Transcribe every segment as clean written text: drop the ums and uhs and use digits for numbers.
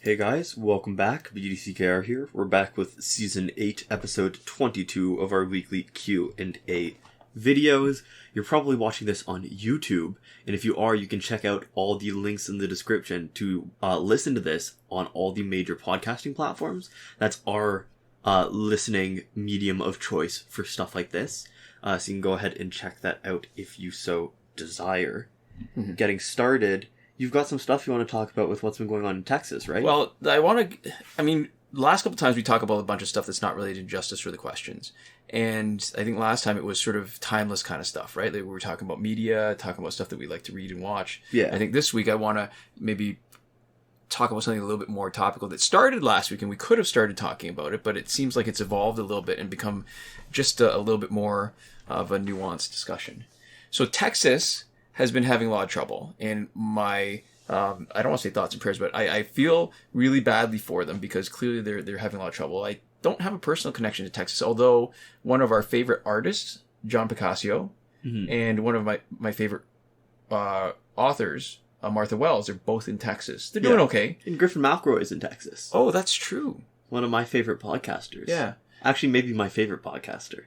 Hey guys, welcome back. BDCKR here. We're back with Season 8, Episode 22 of our weekly Q&A videos. You're probably watching this on YouTube, and if you are, you can check out all the links in the description to listen to this on all the major podcasting platforms. That's our listening medium of choice for stuff like this. So you can go ahead and check that out if you so desire. Mm-hmm. Getting started, you've got some stuff you want to talk about with what's been going on in Texas, right? Well, the last couple times we talk about a bunch of stuff that's not related to justice or the questions. And I think last time it was sort of timeless kind of stuff, right? Like we were talking about media, talking about stuff that we like to read and watch. Yeah. I think this week I want to maybe talk about something a little bit more topical that started last week, and we could have started talking about it, but it seems like it's evolved a little bit and become just a little bit more of a nuanced discussion. So Texas has been having a lot of trouble, and my I don't want to say thoughts and prayers, but I feel really badly for them because clearly they're having a lot of trouble. I don't have a personal connection to Texas, although one of our favorite artists, John Picasso, and one of my favorite authors, Martha Wells, are both in Texas. They're doing okay. And Griffin McElroy is in Texas. Oh, that's true. One of my favorite podcasters. Yeah. Actually, maybe my favorite podcaster.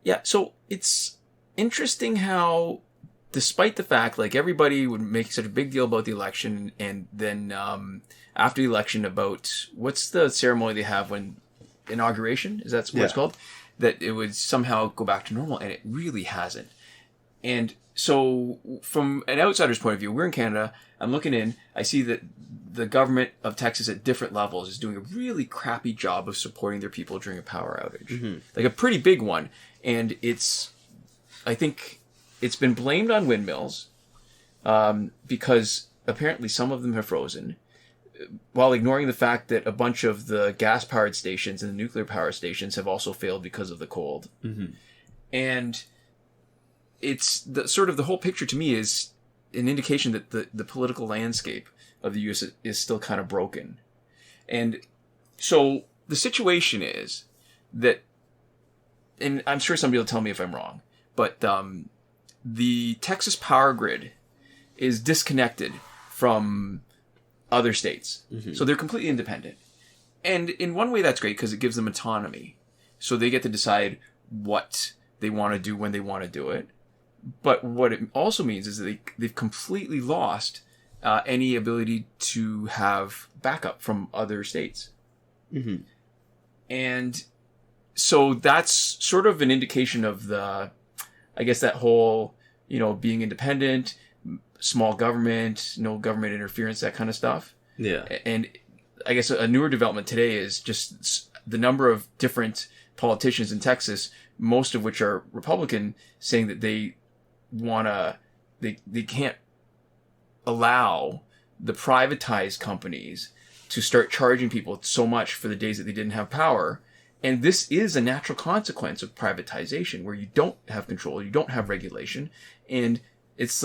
Yeah, so it's interesting how, despite the fact, like, everybody would make such a big deal about the election, and then after the election about, what's the ceremony they have when, inauguration? Is that what it's called? That it would somehow go back to normal, and it really hasn't. And so, from an outsider's point of view, we're in Canada, I'm looking in, I see that the government of Texas at different levels is doing a really crappy job of supporting their people during a power outage. Mm-hmm. Like a pretty big one. And I think it's been blamed on windmills, because apparently some of them have frozen, while ignoring the fact that a bunch of the gas-powered stations and the nuclear power stations have also failed because of the cold. Mm-hmm. And it's the whole picture to me is an indication that the political landscape of the U.S. is still kind of broken. And so the situation is that, and I'm sure somebody will tell me if I'm wrong, but the Texas power grid is disconnected from other states. Mm-hmm. So they're completely independent. And in one way that's great because it gives them autonomy. So they get to decide what they want to do when they want to do it. But what it also means is that they've completely lost any ability to have backup from other states. Mm-hmm. And so that's sort of an indication of that whole, being independent, small government, no government interference, that kind of stuff. Yeah. And I guess a newer development today is just the number of different politicians in Texas, most of which are Republican, saying that they can't allow the privatized companies to start charging people so much for the days that they didn't have power. And this is a natural consequence of privatization, where you don't have control, you don't have regulation, and it's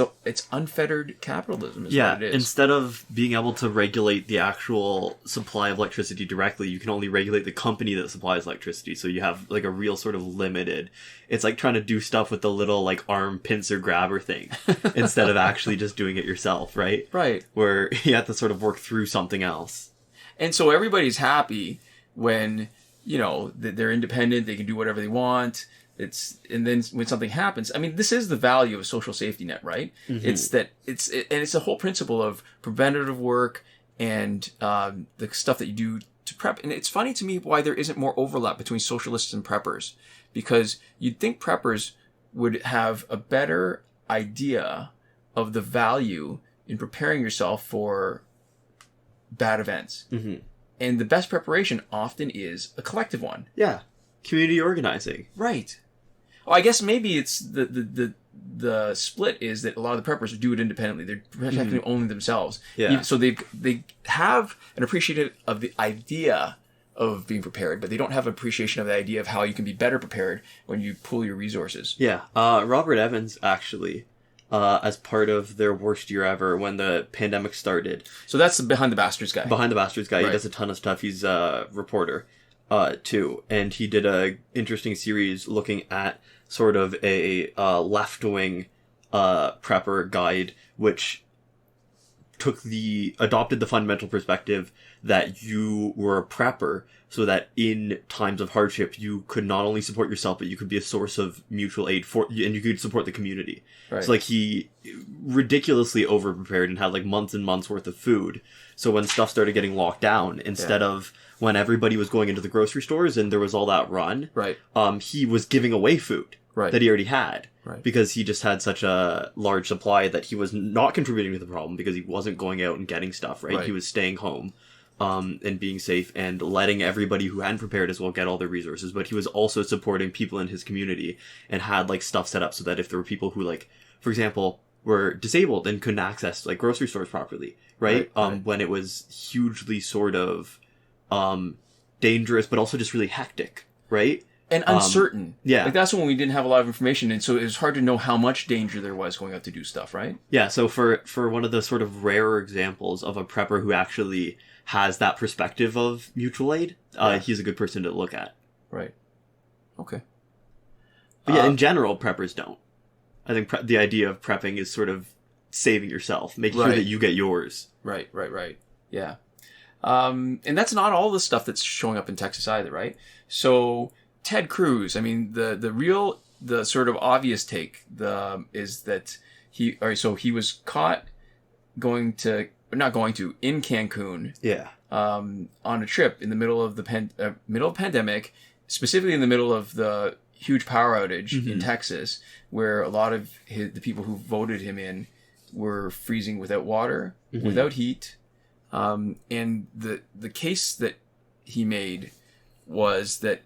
unfettered capitalism is what it is. Instead of being able to regulate the actual supply of electricity directly, you can only regulate the company that supplies electricity. So you have like a real sort of limited, it's like trying to do stuff with the little like arm pincer grabber thing instead of actually just doing it yourself, right? Right. Where you have to sort of work through something else. And so everybody's happy when, they're independent, they can do whatever they want. And then when something happens, this is the value of a social safety net, right? Mm-hmm. It's the whole principle of preventative work and the stuff that you do to prep. And it's funny to me why there isn't more overlap between socialists and preppers, because you'd think preppers would have a better idea of the value in preparing yourself for bad events. Mm-hmm. And the best preparation often is a collective one. Yeah. Community organizing. Right. Well, I guess maybe it's the split is that a lot of the preppers do it independently. They're protecting only themselves. Yeah. So they have an appreciation of the idea of being prepared, but they don't have an appreciation of the idea of how you can be better prepared when you pool your resources. Yeah. Robert Evans, actually, as part of their worst year ever when the pandemic started. So that's the Behind the Bastards guy. Behind the Bastards guy. Right. He does a ton of stuff. He's a reporter, too. And he did a interesting series looking at sort of a left-wing prepper guide, which adopted the fundamental perspective that you were a prepper, so that in times of hardship you could not only support yourself, but you could be a source of mutual aid and you could support the community. Right. So like he ridiculously overprepared and had like months and months worth of food. So when stuff started getting locked down, instead of when everybody was going into the grocery stores and there was all that run, right, he was giving away food that he already had. Right. Because he just had such a large supply that he was not contributing to the problem because he wasn't going out and getting stuff, right? He was staying home and being safe and letting everybody who hadn't prepared as well get all their resources. But he was also supporting people in his community and had like stuff set up so that if there were people who like, for example, were disabled and couldn't access like grocery stores properly, right? When it was hugely sort of dangerous, but also just really hectic, right? And uncertain. Yeah. Like, that's when we didn't have a lot of information, and so it was hard to know how much danger there was going out to do stuff, right? Yeah, so for one of the sort of rarer examples of a prepper who actually has that perspective of mutual aid, he's a good person to look at. Right. Okay. But yeah, in general, preppers don't. I think the idea of prepping is sort of saving yourself, making sure that you get yours. Right. Yeah. And that's not all the stuff that's showing up in Texas either, right? So Ted Cruz, I mean, the sort of obvious take is that he was caught in Cancun, on a trip in the middle of the pandemic, specifically in the middle of the huge power outage in Texas, where a lot of the people who voted him in were freezing without water, without heat, and the case that he made was that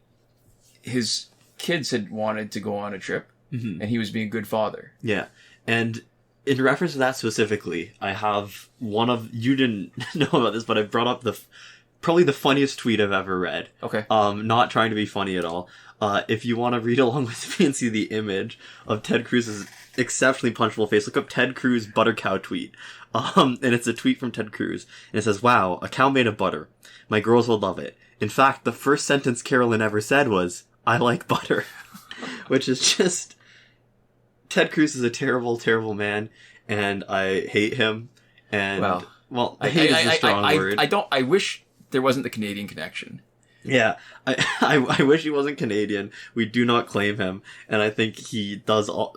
his kids had wanted to go on a trip, and he was being a good father. Yeah. And in reference to that specifically, I have you didn't know about this, but I brought up probably the funniest tweet I've ever read. Okay. Not trying to be funny at all. If you want to read along with me and see the image of Ted Cruz's exceptionally punchable face, look up Ted Cruz butter cow tweet. And it's a tweet from Ted Cruz. And it says, "Wow, a cow made of butter. My girls will love it. In fact, the first sentence Carolyn ever said was, 'I like butter.'" Which is just... Ted Cruz is a terrible, terrible man, and I hate him. And well, hate is a strong word. I wish there wasn't the Canadian connection. Yeah, I wish he wasn't Canadian. We do not claim him, and I think he does a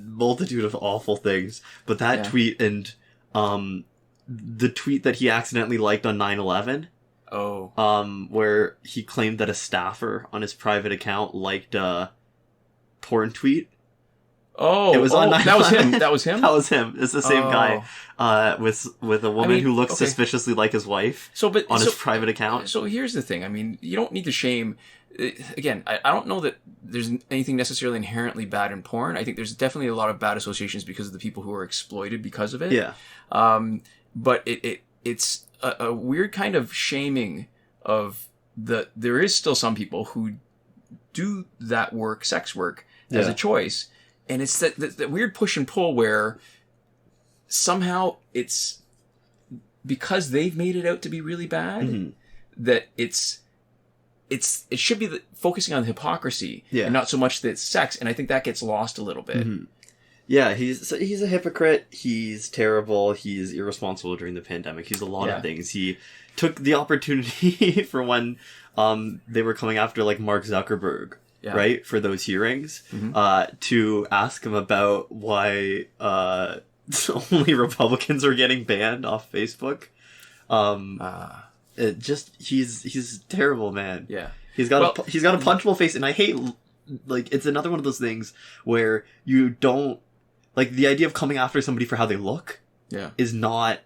multitude of awful things. But that tweet and the tweet that he accidentally liked on 9/11. Oh. Where he claimed that a staffer on his private account liked a porn tweet. Oh, it was on 9/11. That was him. That was him. It's the same guy. With a woman who looks suspiciously like his wife. On his private account. So here's the thing. I mean, you don't need to shame. Again, I don't know that there's anything necessarily inherently bad in porn. I think there's definitely a lot of bad associations because of the people who are exploited because of it. Yeah. But it's a weird kind of shaming of there is still some people who do that work, sex work, as a choice. And it's that weird push and pull where somehow it's because they've made it out to be really bad that it should be focusing on the hypocrisy and not so much that it's sex. And I think that gets lost a little bit. Yeah, he's a hypocrite. He's terrible. He's irresponsible during the pandemic. He's a lot of things. He took the opportunity for when they were coming after like Mark Zuckerberg. Yeah. Right, for those hearings, to ask him about why only Republicans are getting banned off Facebook. He's a terrible man. Yeah, he's got a punchable face, and I hate it's another one of those things where you don't like the idea of coming after somebody for how they look. Yeah, is not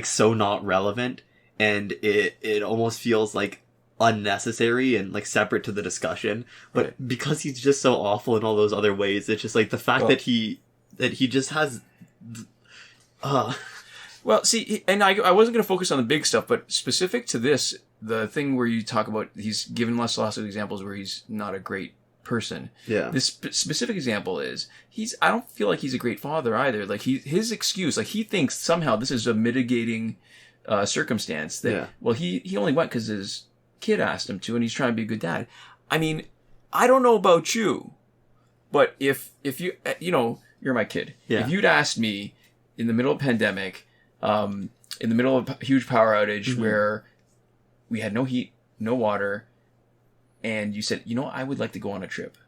so not relevant, and it almost feels like unnecessary and separate to the discussion, but because he's just so awful in all those other ways, it's just the fact that he just has well, see, and I wasn't going to focus on the big stuff, but specific to this, the thing where you talk about he's given lots of examples where he's not a great person. Yeah, this specific example is I don't feel like he's a great father either. His excuse, he thinks somehow this is a mitigating circumstance that he only went because his kid asked him to, and he's trying to be a good dad. I mean, I don't know about you, but if you you're my kid. Yeah. If you'd asked me in the middle of a pandemic, in the middle of a huge power outage where we had no heat, no water, and you said, I would like to go on a trip.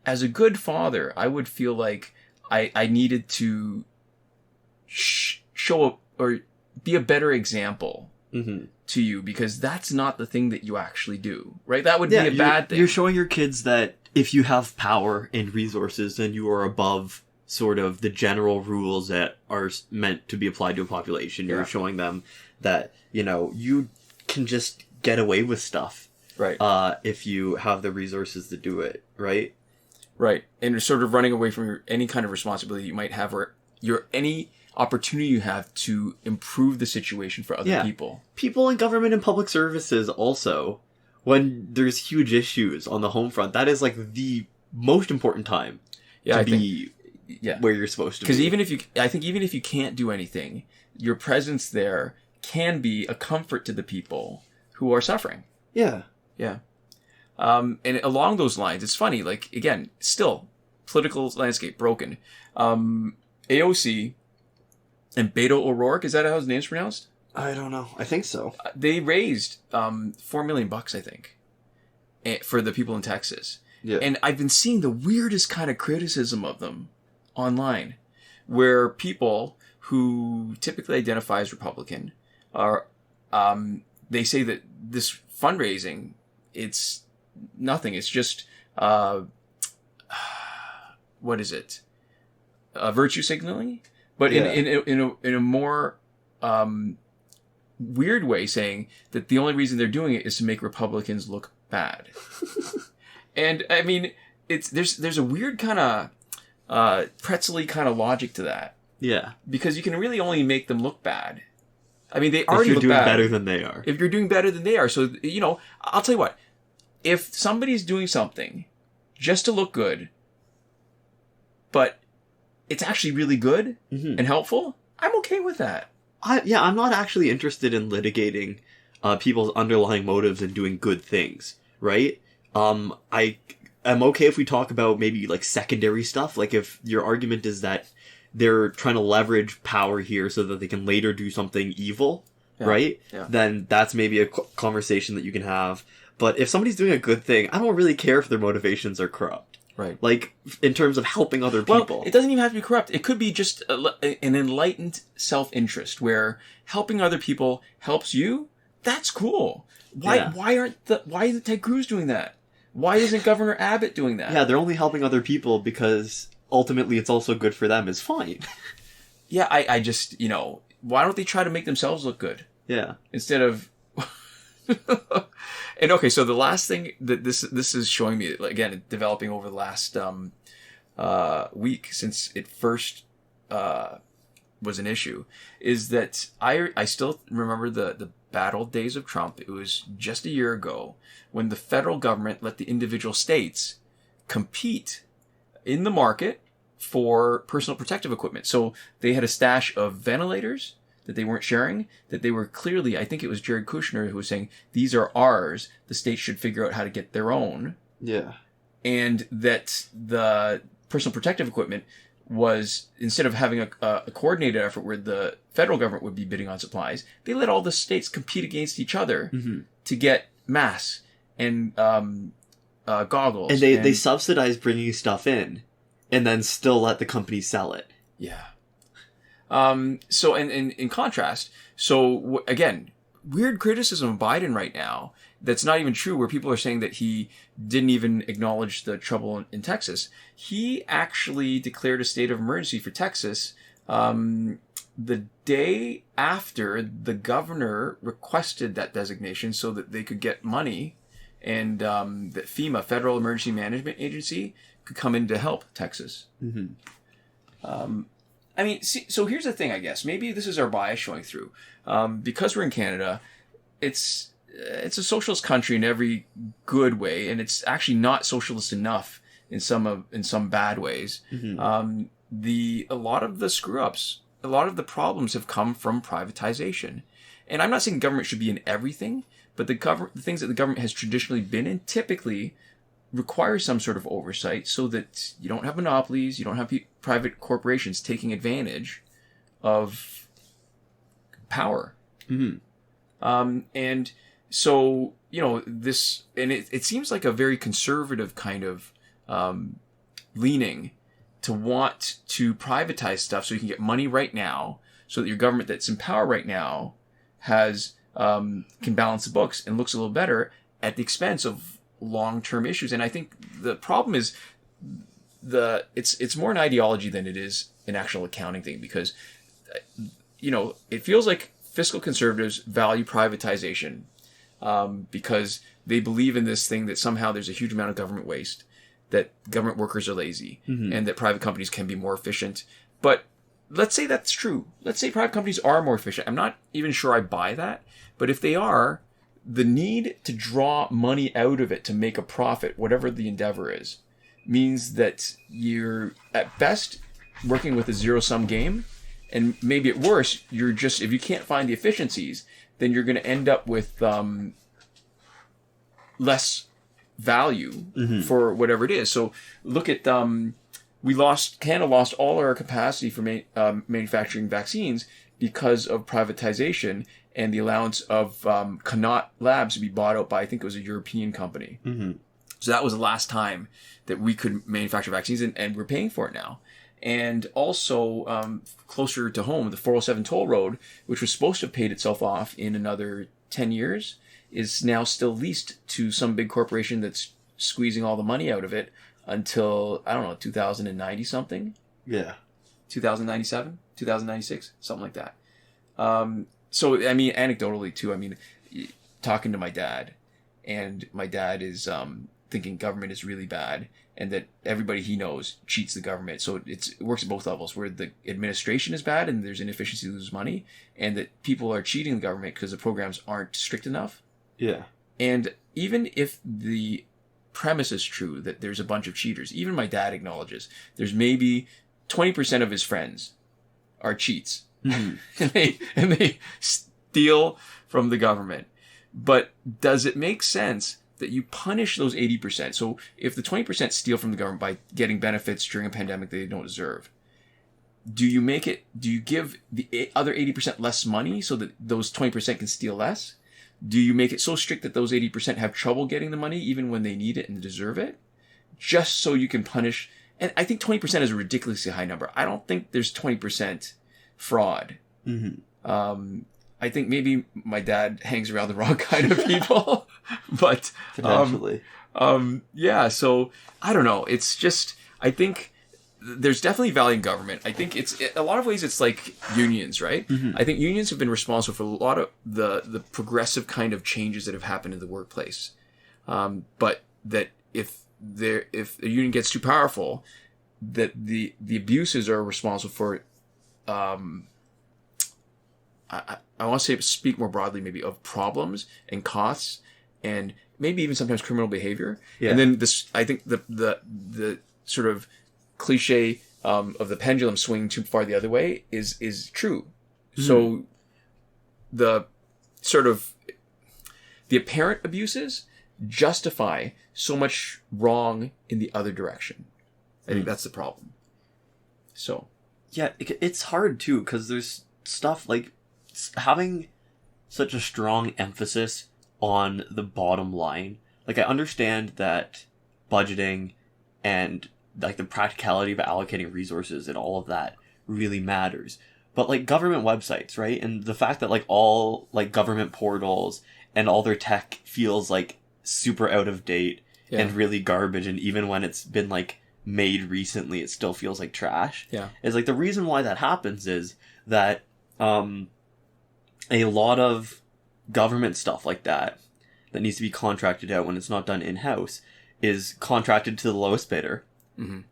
As a good father, I would feel like I needed to show up or be a better example to you, because that's not the thing that you actually do, right? That would be a bad thing. You're showing your kids that if you have power and resources, then you are above sort of the general rules that are meant to be applied to a population. You're showing them that, you can just get away with stuff. Right. If you have the resources to do it, right? Right. And sort of running away from any kind of responsibility you might have, or any opportunity you have to improve the situation for other people. People in government and public services also, when there's huge issues on the home front, that is like the most important time to be where you're supposed to be. Because I think even if you can't do anything, your presence there can be a comfort to the people who are suffering. Yeah. Yeah. And along those lines, it's funny, like, again, still, political landscape broken. AOC and Beto O'Rourke, is that how his name's pronounced? I don't know. I think so. They raised $4 million, I think, for the people in Texas. Yeah. And I've been seeing the weirdest kind of criticism of them online, where people who typically identify as Republican are, they say that this fundraising, it's nothing. It's just, what is it? Virtue signaling? But in a more weird way, saying that the only reason they're doing it is to make Republicans look bad. And I mean, there's a weird kind of pretzel-y kind of logic to that. Yeah. Because you can really only make them look bad. I mean, they already look bad. If you're doing better than they are. If you're doing better than they are. So, I'll tell you what. If somebody's doing something just to look good, but it's actually really good and helpful, I'm okay with that. I'm not actually interested in litigating people's underlying motives and doing good things, right? I'm okay if we talk about maybe like secondary stuff, like if your argument is that they're trying to leverage power here so that they can later do something evil, right? Yeah. Then that's maybe a conversation that you can have. But if somebody's doing a good thing, I don't really care if their motivations are corrupt. Right. Like, in terms of helping other people. Well, it doesn't even have to be corrupt. It could be just an enlightened self-interest where helping other people helps you. That's cool. Why isn't Ted Cruz doing that? Why isn't Governor Abbott doing that? Yeah, they're only helping other people because ultimately it's also good for them. It's fine. Yeah, I just, why don't they try to make themselves look good? Yeah. Instead of... And okay, so the last thing that this is showing me, again, developing over the last week since it first was an issue, is that I still remember the bad old days of Trump. It was just a year ago when the federal government let the individual states compete in the market for personal protective equipment. So they had a stash of ventilators that they weren't sharing, that they were clearly, I think it was Jared Kushner who was saying, these are ours, the states should figure out how to get their own. Yeah. And that the personal protective equipment was, instead of having a coordinated effort where the federal government would be bidding on supplies, they let all the states compete against each other to get masks and goggles. And they subsidize bringing stuff in and then still let the companies sell it. Yeah. So, and in contrast, again, weird criticism of Biden right now that's not even true, where people are saying that he didn't even acknowledge the trouble in Texas. He actually declared a state of emergency for Texas the day after the governor requested that designation so that they could get money, and that FEMA, Federal Emergency Management Agency, could come in to help Texas. I mean, see, so here's the thing, I guess. Maybe this is our bias showing through. Because we're in Canada, it's a socialist country in every good way, and it's actually not socialist enough in some bad ways. A lot of the screw-ups, a lot of the problems have come from privatization. And I'm not saying government should be in everything, but the things that the government has traditionally been in typically require some sort of oversight so that you don't have monopolies, you don't have private corporations taking advantage of power. Mm-hmm. And so, this, and it seems like a very conservative kind of leaning to want to privatize stuff so you can get money right now, so that your government that's in power right now has can balance the books and looks a little better at the expense of long-term issues. And I think the problem is it's more an ideology than it is an actual accounting thing, because it feels like fiscal conservatives value privatization because they believe in this thing that somehow there's a huge amount of government waste, that government workers are lazy, and that private companies can be more efficient. But let's say that's true. Let's say private companies are more efficient. I'm not even sure I buy that. But if they are, the need to draw money out of it to make a profit, whatever the endeavor is, means that you're, at best, working with a zero-sum game. And maybe at worst, if you can't find the efficiencies, then you're going to end up with less value for whatever it is. So look at, Canada lost all our capacity for manufacturing vaccines because of privatization and the allowance of Connaught Labs to be bought out by, I think it was a European company. Mm-hmm. So that was the last time that we could manufacture vaccines, and we're paying for it now. And also, closer to home, the 407 toll road, which was supposed to have paid itself off in another 10 years, is now still leased to some big corporation that's squeezing all the money out of it until, 2090 something? Yeah. 2097? 2096? Something like that. So, anecdotally too, talking to my dad, and my dad is thinking government is really bad, and that everybody he knows cheats the government. So it works at both levels, where the administration is bad and there's inefficiency to lose money, and that people are cheating the government because the programs aren't strict enough. Yeah. And even if the premise is true that there's a bunch of cheaters, even my dad acknowledges there's maybe 20% of his friends are cheats. Mm-hmm. and they steal from the government. But does it make sense that you punish those 80%? So if the 20% steal from the government by getting benefits during a pandemic that they don't deserve, do you give the other 80% less money so that those 20% can steal less? Do you make it so strict that those 80% have trouble getting the money even when they need it and deserve it? Just so you can punish. And I think 20% is a ridiculously high number. I don't think there's 20% fraud. Mm-hmm. I think maybe my dad hangs around the wrong kind of people, but potentially. Yeah. So I don't know. It's just, I think there's definitely value in government. I think a lot of ways it's like unions, right? Mm-hmm. I think unions have been responsible for a lot of the progressive kind of changes that have happened in the workplace. But that if a union gets too powerful, that the abuses are responsible for, I want to speak more broadly maybe of problems and costs and maybe even sometimes criminal behavior. Yeah. And then I think the sort of cliche of the pendulum swinging too far the other way is true. Mm-hmm. So the sort of the apparent abuses justify so much wrong in the other direction. I think that's the problem. So yeah, it's hard too, because there's stuff like having such a strong emphasis on the bottom line. Like, I understand that budgeting and like the practicality of allocating resources and all of that really matters. But like government websites, right? And the fact that like all like government portals and all their tech feels like super out of date and really garbage, and even when it's been like made recently, it still feels like trash. Yeah. Is like the reason why that happens is that a lot of government stuff like that needs to be contracted out when it's not done in-house is contracted to the lowest bidder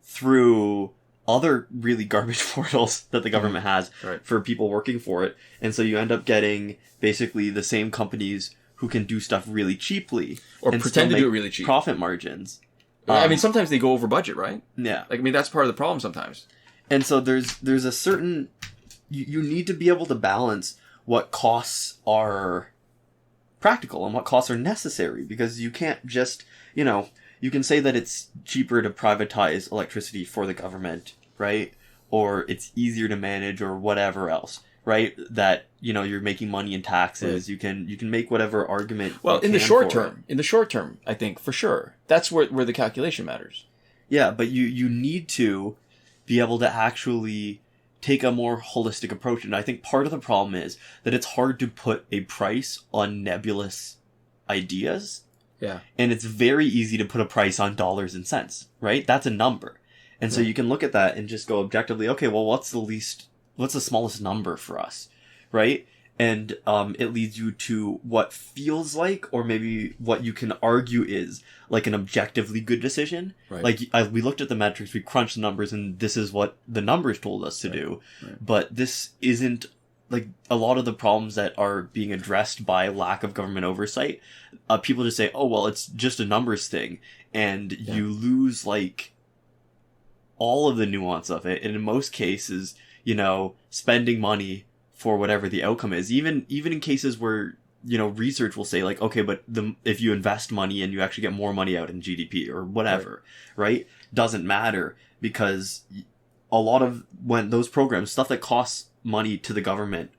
through other really garbage portals that the government has for people working for it. And so you end up getting basically the same companies who can do stuff really cheaply. Or pretend to do it really cheap. Profit margins. Sometimes they go over budget, right? Yeah. Like, that's part of the problem sometimes. And so there's a certain... You need to be able to balance what costs are practical and what costs are necessary, because you can't just, you can say that it's cheaper to privatize electricity for the government, right? Or it's easier to manage or whatever else. right? That, you're making money in taxes. Right. You can make whatever argument. Well, in the short term, I think for sure that's where the calculation matters. Yeah, but you need to be able to actually take a more holistic approach. And I think part of the problem is that it's hard to put a price on nebulous ideas. Yeah. And it's very easy to put a price on dollars and cents, right? That's a number. And so you can look at that and just go objectively, okay, well, what's the smallest number for us, right? And it leads you to what feels like, or maybe what you can argue is like an objectively good decision. Right. Like we looked at the metrics, we crunched the numbers, and this is what the numbers told us to do. Right. But this isn't like a lot of the problems that are being addressed by lack of government oversight. People just say, oh, well, it's just a numbers thing. And you lose like all of the nuance of it. And in most cases, spending money for whatever the outcome is, even in cases where, research will say like, okay, but if you invest money and you actually get more money out in GDP or whatever, right? Doesn't matter, because a lot of when those programs, stuff that costs money to the government,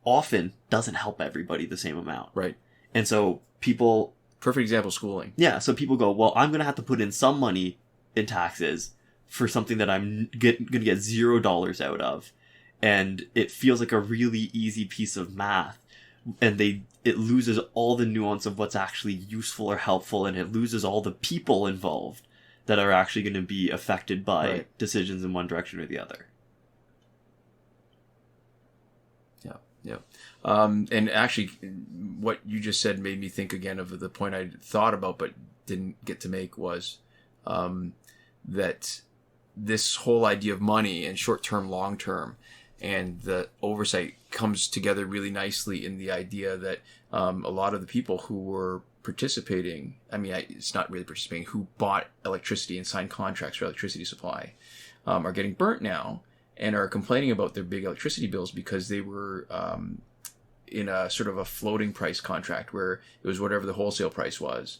often doesn't help everybody the same amount. Right. And so people... Perfect example, schooling. Yeah. So people go, well, I'm going to have to put in some money in taxes for something that I'm going to get $0 out of. And it feels like a really easy piece of math. And it loses all the nuance of what's actually useful or helpful. And it loses all the people involved that are actually going to be affected by decisions in one direction or the other. Yeah. And actually, what you just said made me think again of the point I thought about but didn't get to make was that this whole idea of money and short-term, long-term, and the oversight comes together really nicely in the idea that a lot of the people who were participating, it's not really participating, who bought electricity and signed contracts for electricity supply, are getting burnt now and are complaining about their big electricity bills because they were in a sort of a floating price contract where it was whatever the wholesale price was.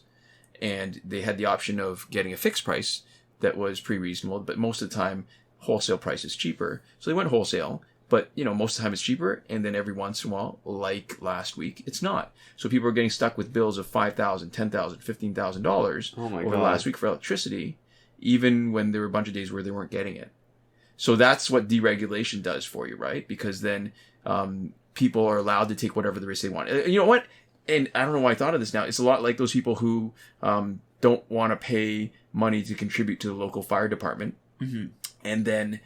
And they had the option of getting a fixed price that was pretty reasonable, but most of the time wholesale price is cheaper. So they went wholesale, but most of the time it's cheaper. And then every once in a while, like last week, it's not. So people are getting stuck with bills of $5,000, $10,000, $15,000 over the last week for electricity, even when there were a bunch of days where they weren't getting it. So that's what deregulation does for you, right? Because then people are allowed to take whatever the risk they want. You know what? And I don't know why I thought of this now. It's a lot like those people who don't want to pay money to contribute to the local fire department. Mm-hmm. And then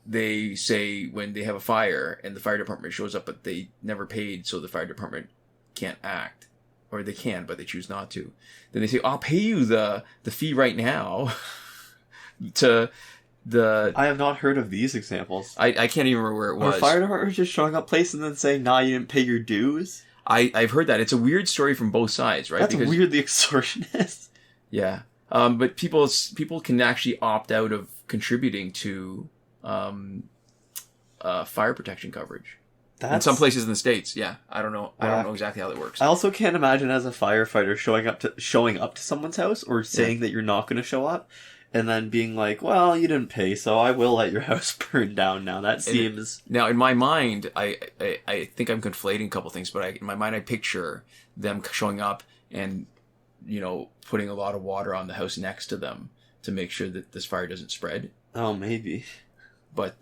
they say when they have a fire and the fire department shows up, but they never paid, so the fire department can't act. Or they can, but they choose not to. Then they say, I'll pay you the fee right now to... I have not heard of these examples. I can't even remember where it was. Are fire departments just showing up place and then saying, nah, you didn't pay your dues? I've heard that. It's a weird story from both sides, right? That's weirdly extortionist. Yeah. But people can actually opt out of contributing to fire protection coverage. In some places in the States, yeah. I don't know exactly how that works. I also can't imagine as a firefighter showing up to someone's house or saying that you're not going to show up. And then being like, well, you didn't pay, so I will let your house burn down now. That seems... Now, in my mind, I think I'm conflating a couple things, but in my mind, I picture them showing up and, putting a lot of water on the house next to them to make sure that this fire doesn't spread. Oh, maybe. But,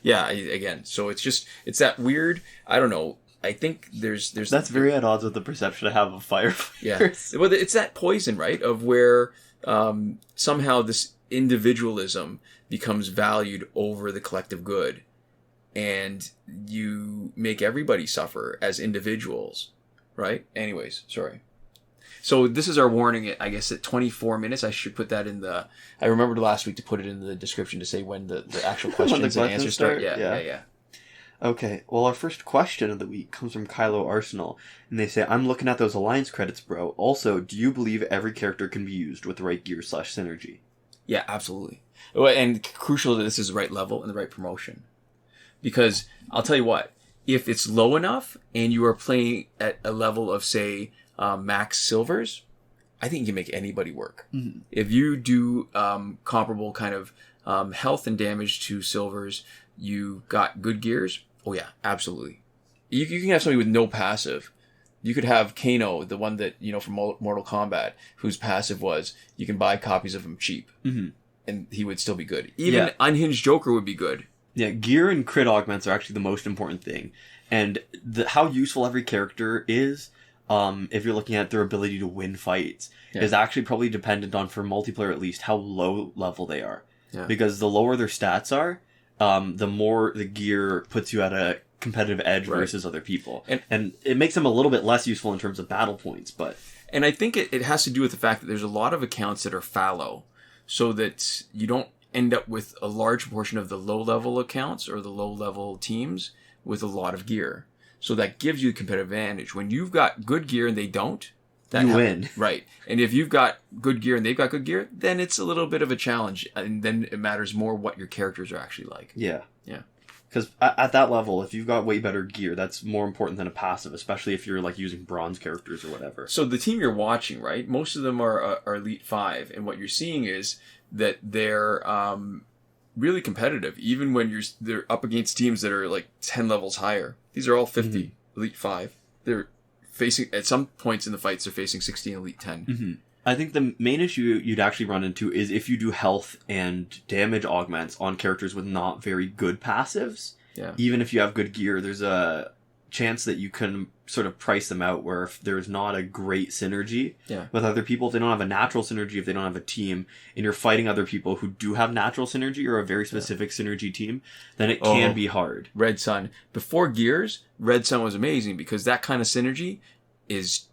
yeah, again, so it's that weird, I don't know. I think there's... That's very at odds with the perception I have of firefighters. Yeah. Well, it's that poison, right, of where... somehow this individualism becomes valued over the collective good, and you make everybody suffer as individuals, right? Anyways, sorry. So this is our warning, I guess, at 24 minutes. I should put that in I remembered last week to put it in the description to say when the actual questions and answers start. Yeah. Okay, well, our first question of the week comes from Kylo Arsenal, and they say, I'm looking at those alliance credits, bro. Also, do you believe every character can be used with the right gear / synergy? Yeah, absolutely. And crucial that this is the right level and the right promotion. Because, I'll tell you what, if it's low enough, and you are playing at a level of, say, max silvers, I think you can make anybody work. Mm-hmm. If you do comparable kind of health and damage to silvers, you got good gears, Oh yeah, absolutely. You can have somebody with no passive. You could have Kano, the one that, from Mortal Kombat, whose passive was, you can buy copies of him cheap. Mm-hmm. And he would still be good. Even Unhinged Joker would be good. Yeah, gear and crit augments are actually the most important thing. And how useful every character is, if you're looking at their ability to win fights, is actually probably dependent on, for multiplayer at least, how low level they are. Yeah. Because the lower their stats are, the more the gear puts you at a competitive edge versus other people. And it makes them a little bit less useful in terms of battle points. And I think it has to do with the fact that there's a lot of accounts that are fallow, so that you don't end up with a large portion of the low-level accounts or the low-level teams with a lot of gear. So that gives you a competitive advantage. When you've got good gear and they don't, you win. Right. And if you've got good gear and they've got good gear, then it's a little bit of a challenge. And then it matters more what your characters are actually like. Yeah. Yeah. Because at that level, if you've got way better gear, that's more important than a passive, especially if you're using bronze characters or whatever. So the team you're watching, right? Most of them are Elite 5. And what you're seeing is that they're really competitive, even when they're up against teams that are 10 levels higher. These are all 50 Elite 5. They're facing, at some points in the fights, they're facing 16 Elite 10. Mm-hmm. I think the main issue you'd actually run into is if you do health and damage augments on characters with not very good passives. Yeah. Even if you have good gear, there's a chance that you can sort of price them out where if there's not a great synergy with other people, if they don't have a natural synergy, if they don't have a team, and you're fighting other people who do have natural synergy or a very specific synergy team, then it can be hard. Red Sun. Before Gears, Red Sun was amazing because that kind of synergy is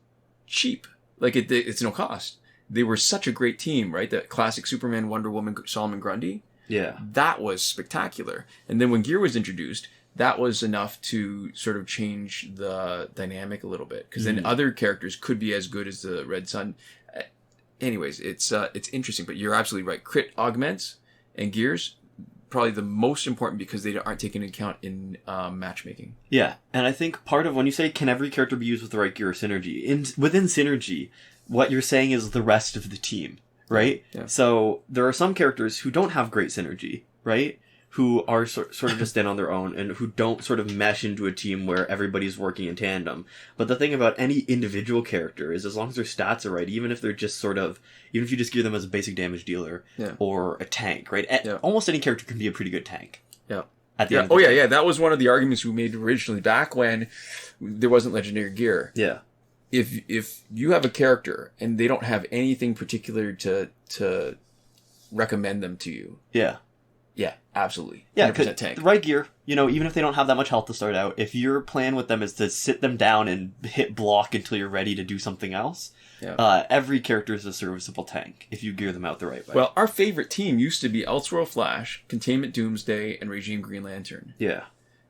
cheap. It's no cost. They were such a great team, right? That classic Superman, Wonder Woman, Solomon Grundy. Yeah. That was spectacular. And then when Gear was introduced, that was enough to sort of change the dynamic a little bit. Because then other characters could be as good as the Red Sun. Anyways, it's interesting, but you're absolutely right. Crit augments and Gears, probably the most important because they aren't taken into account in matchmaking. Yeah, and I think part of when you say, can every character be used with the right gear or synergy? Within synergy, what you're saying is the rest of the team, right? Yeah. So there are some characters who don't have great synergy, right? Who are sort of just in on their own and who don't sort of mesh into a team where everybody's working in tandem. But the thing about any individual character is as long as their stats are right, even if they're just even if you just gear them as a basic damage dealer or a tank, right? Almost any character can be a pretty good tank. Yeah. At the end of the day. That was one of the arguments we made originally back when there wasn't legendary gear. Yeah. If you have a character and they don't have anything particular to recommend them to you. Yeah. Yeah, absolutely. 100% yeah, tank. The right gear, even if they don't have that much health to start out, if your plan with them is to sit them down and hit block until you're ready to do something else, every character is a serviceable tank if you gear them out the right way. Well, our favorite team used to be Elseworld Flash, Containment Doomsday, and Regime Green Lantern. Yeah.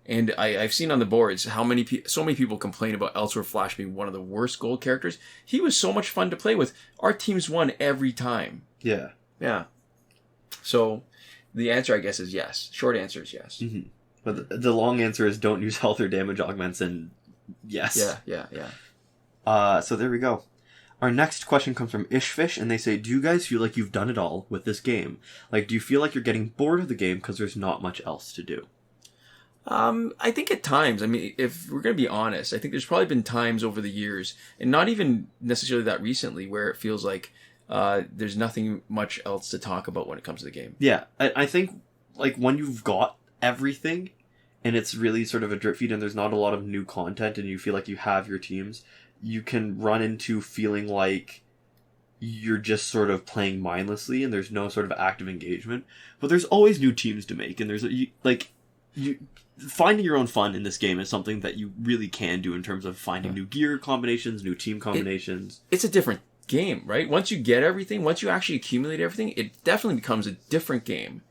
And I've seen on the boards how so many people complain about Elseworld Flash being one of the worst gold characters. He was so much fun to play with. Our teams won every time. Yeah. Yeah. So the answer, I guess, is yes. Short answer is yes. Mm-hmm. But the long answer is don't use health or damage augments, and yes. Yeah. So there we go. Our next question comes from Ishfish, and they say, do you guys feel like you've done it all with this game? Do you feel like you're getting bored of the game because there's not much else to do? I think at times, if we're going to be honest, I think there's probably been times over the years, and not even necessarily that recently, where it feels like there's nothing much else to talk about when it comes to the game. Yeah, I think when you've got everything and it's really sort of a drip feed and there's not a lot of new content and you feel like you have your teams, you can run into feeling like you're just sort of playing mindlessly and there's no sort of active engagement. But there's always new teams to make, and there's finding your own fun in this game is something that you really can do in terms of finding new gear combinations, new team combinations. It's a different game, right? Once you get everything, once you actually accumulate everything, it definitely becomes a different game.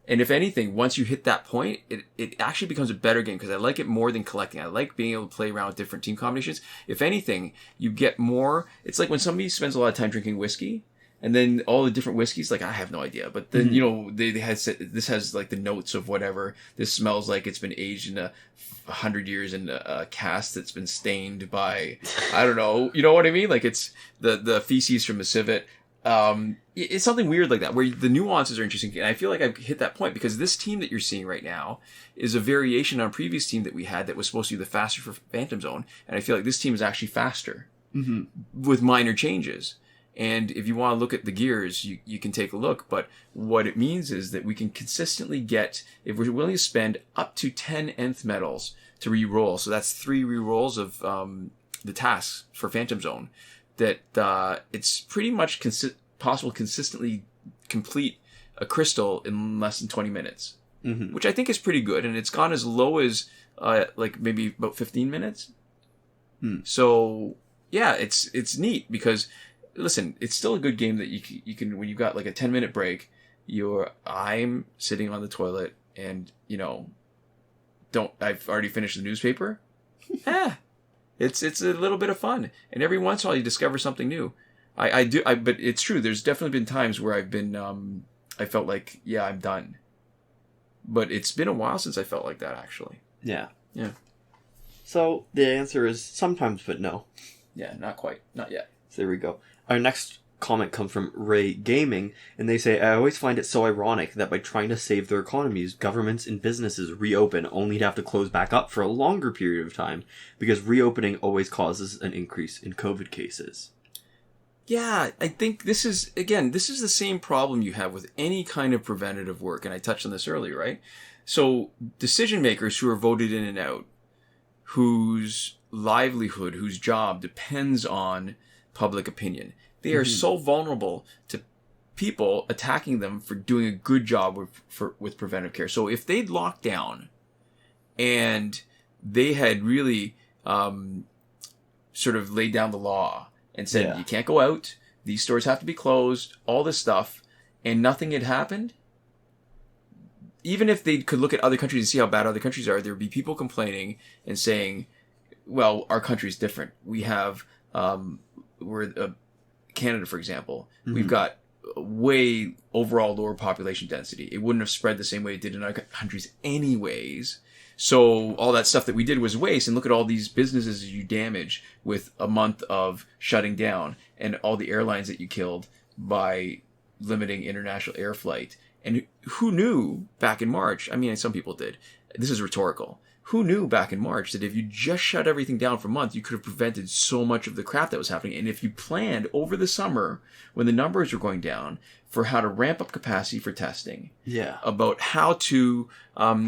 And if anything, once you hit that point, it actually becomes a better game because I like it more than collecting. I like being able to play around with different team combinations. If anything, you get more. It's like when somebody spends a lot of time drinking whiskey, and then all the different whiskeys, I have no idea. But then, they had said, this has the notes of whatever. This smells like it's been aged in 100 years in a cask that's been stained by, I don't know. You know what I mean? It's the feces from a civet. it's something weird like that, where the nuances are interesting. And I feel like I've hit that point because this team that you're seeing right now is a variation on a previous team that we had that was supposed to be the faster for Phantom Zone. And I feel like this team is actually faster with minor changes. And if you want to look at the gears, you can take a look. But what it means is that we can consistently get, if we're willing to spend up to 10 nth metals to re-roll, so that's 3 re-rolls of the tasks for Phantom Zone, that it's pretty much possible to consistently complete a crystal in less than 20 minutes, which I think is pretty good. And it's gone as low as like maybe about 15 minutes. So yeah, it's neat because, listen, it's still a good game that you can when you've got like a 10-minute break, I'm sitting on the toilet and, I've already finished the newspaper. It's a little bit of fun. And every once in a while you discover something new. But it's true. There's definitely been times where I've been, I felt like, yeah, I'm done. But it's been a while since I felt like that, actually. Yeah. Yeah. So the answer is sometimes, but no. Yeah, not quite. Not yet. So there we go. Our next comment comes from Ray Gaming, and they say, I always find it so ironic that by trying to save their economies, governments and businesses reopen only to have to close back up for a longer period of time, because reopening always causes an increase in COVID cases. Yeah, I think this is the same problem you have with any kind of preventative work, and I touched on this earlier, right? So decision makers who are voted in and out, whose livelihood, whose job depends on public opinion, they are so vulnerable to people attacking them for doing a good job with preventive care. So if they'd locked down and they had really sort of laid down the law and said, you can't go out, these stores have to be closed, all this stuff, and nothing had happened, even if they could look at other countries and see how bad other countries are, there would be people complaining and saying, well, our country's different. We have, Canada, for example, we've got way overall lower population density. It wouldn't have spread the same way it did in other countries anyways. So all that stuff that we did was waste, and look at all these businesses you damage with a month of shutting down, and all the airlines that you killed by limiting international air flight. And who knew back in March? I mean, some people did. This is rhetorical. Who knew back in March that if you just shut everything down for a month, you could have prevented so much of the crap that was happening? And if you planned over the summer, when the numbers were going down, for how to ramp up capacity for testing, about how to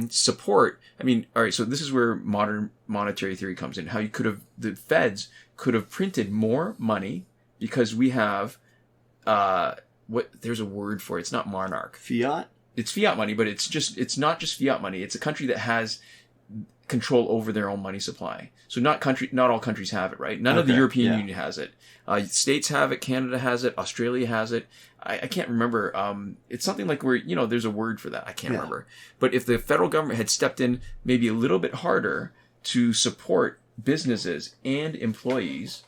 support. I mean, all right, so this is where modern monetary theory comes in. How you could have, the feds could have printed more money because we have, there's a word for it. It's not monarch. Fiat? It's fiat money, but it's not just fiat money. It's a country that has control over their own money supply. So not all countries have it, right? None of the European Union has it. States have it. Canada has it. Australia has it. I can't remember. It's something like where, there's a word for that. I can't remember. But if the federal government had stepped in maybe a little bit harder to support businesses and employees,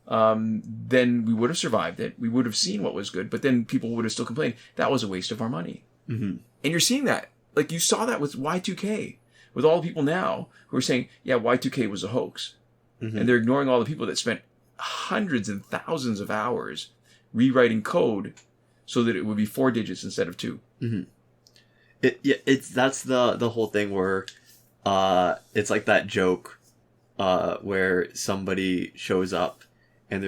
then we would have survived it. We would have seen what was good, but then people would have still complained that was a waste of our money. And you're seeing that. Like you saw that with Y2K. With all the people now who are saying, Y2K was a hoax. And they're ignoring all the people that spent hundreds and thousands of hours rewriting code so that it would be 4 digits instead of 2. That's the whole thing where it's like that joke where somebody shows up and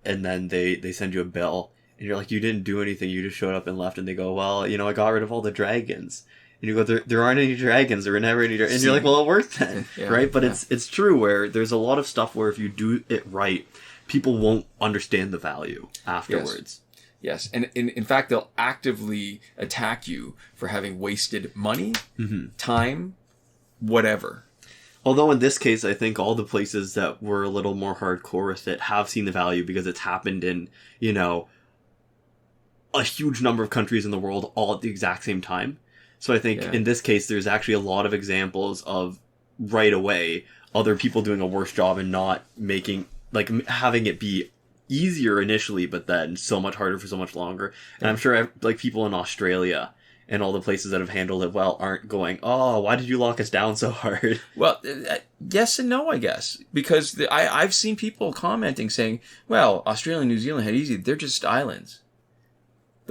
and then they send you a bill and you're like, you didn't do anything, you just showed up and left, and they go, well, I got rid of all the dragons. And you go, there aren't any dragons. There were never any dragons. And you're like, well, it worked then, right? But it's true where there's a lot of stuff where if you do it right, people won't understand the value afterwards. Yes. And in fact, they'll actively attack you for having wasted money, time, whatever. Although in this case, I think all the places that were a little more hardcore with it have seen the value because it's happened in, a huge number of countries in the world all at the exact same time. So I think in this case, there's actually a lot of examples of right away other people doing a worse job and not having it be easier initially, but then so much harder for so much longer. And I'm sure people in Australia and all the places that have handled it well aren't going, oh, why did you lock us down so hard? Well, yes and no, I guess, because I've seen people commenting saying, well, Australia and New Zealand had easy. They're just islands.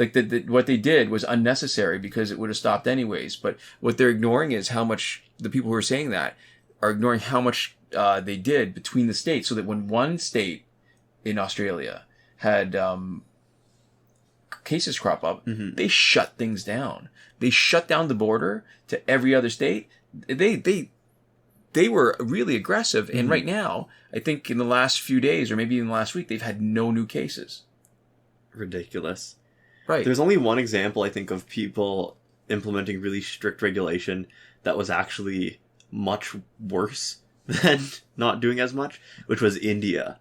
Like what they did was unnecessary because it would have stopped anyways. But what they're ignoring is how much the people who are saying that are ignoring how much they did between the states. So that when one state in Australia had cases crop up, they shut things down. They shut down the border to every other state. They were really aggressive. And right now, I think in the last few days or maybe even last week, they've had no new cases. Ridiculous. Right. There's only one example, I think, of people implementing really strict regulation that was actually much worse than not doing as much, which was India.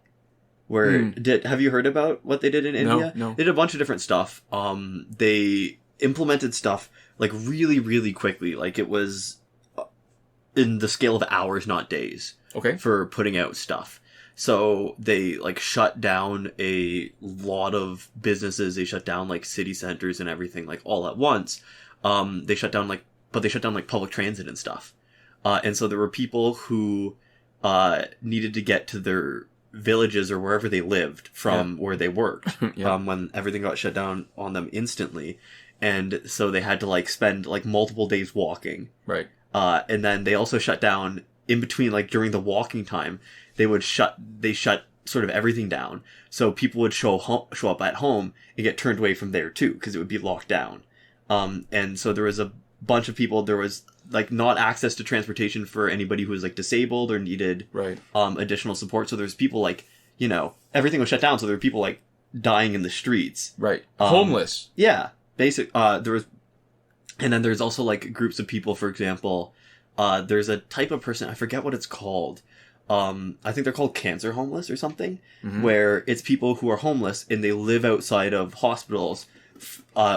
Where have you heard about what they did in India? No. They did a bunch of different stuff. They implemented stuff like really, really quickly. Like it was in the scale of hours, not days. Okay. For putting out stuff. So they like shut down a lot of businesses. They shut down like city centers and everything like all at once. They shut down like public transit and stuff. And so there were people who needed to get to their villages or wherever they lived from where they worked when everything got shut down on them instantly. And so they had to like spend like multiple days walking. Right. And then they also shut down in between, like during the walking time, they shut sort of everything down. So people would show up at home and get turned away from there too, because it would be locked down. And so there was a bunch of people, there was like not access to transportation for anybody who was like disabled or needed additional support. So there's people like, you know, everything was shut down. So there were people like dying in the streets. Right. Homeless. Yeah. There was, and then there's also like groups of people, for example, there's a type of person, I forget what it's called. I think they're called cancer homeless or something, where it's people who are homeless and they live outside of hospitals,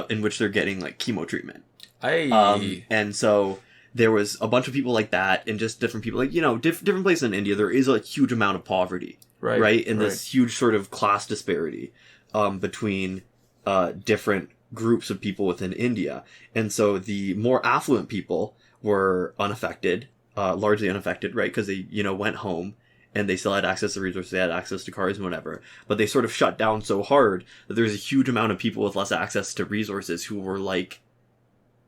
in which they're getting like chemo treatment. And so there was a bunch of people like that and just different people, like, you know, different places in India. There is a huge amount of poverty, right? And this huge sort of class disparity, between, different groups of people within India. And so the more affluent people were unaffected, largely unaffected, right? Because they, you know, went home and they still had access to resources, they had access to cars and whatever. But they sort of shut down so hard that there's a huge amount of people with less access to resources who were like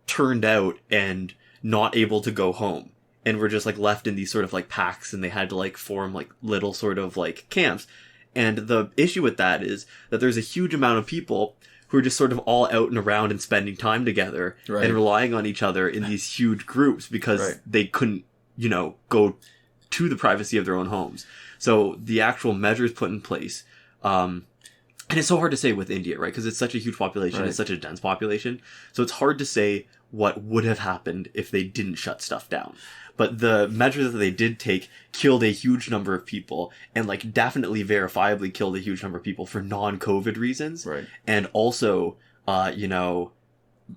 turned out and not able to go home and were just like left in these sort of like packs, and they had to like form like little sort of like camps. And the issue with that is that there's a huge amount of people who are just sort of all out and around and spending time together and relying on each other in these huge groups because they couldn't, you know, go to the privacy of their own homes. So the actual measures put in place, and it's so hard to say with India, right? Because it's such a huge population, it's such a dense population. So it's hard to say what would have happened if they didn't shut stuff down. But the measures that they did take killed a huge number of people, and like definitely verifiably killed a huge number of people for non-COVID reasons. Right. And also, you know,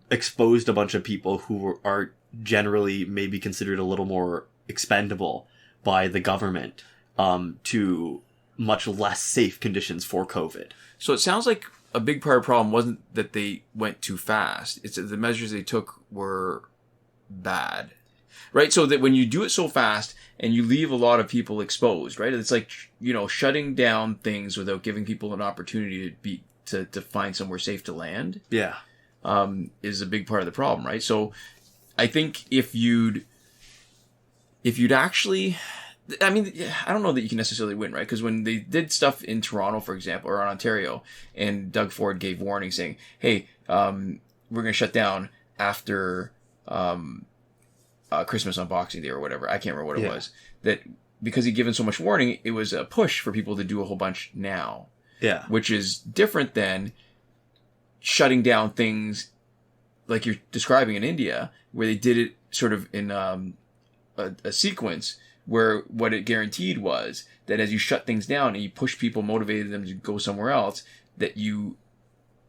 exposed a bunch of people who are generally maybe considered a little more expendable by the government, to much less safe conditions for COVID. So it sounds like a big part of the problem wasn't that they went too fast. It's that the measures they took were bad. Right? So that when you do it so fast and you leave a lot of people exposed, right? It's like, you know, shutting down things without giving people an opportunity to find somewhere safe to land. Yeah. Is a big part of the problem, right? So I think if you'd actually, I mean, I don't know that you can necessarily win, right? Because when they did stuff in Toronto, for example, or in Ontario, and Doug Ford gave warning saying, hey, we're going to shut down after Christmas on Boxing Day or whatever. I can't remember what it was. That because he'd given so much warning, it was a push for people to do a whole bunch now. Yeah. Which is different than shutting down things like you're describing in India, where they did it sort of in a sequence where what it guaranteed was that as you shut things down and you push people, motivated them to go somewhere else, that you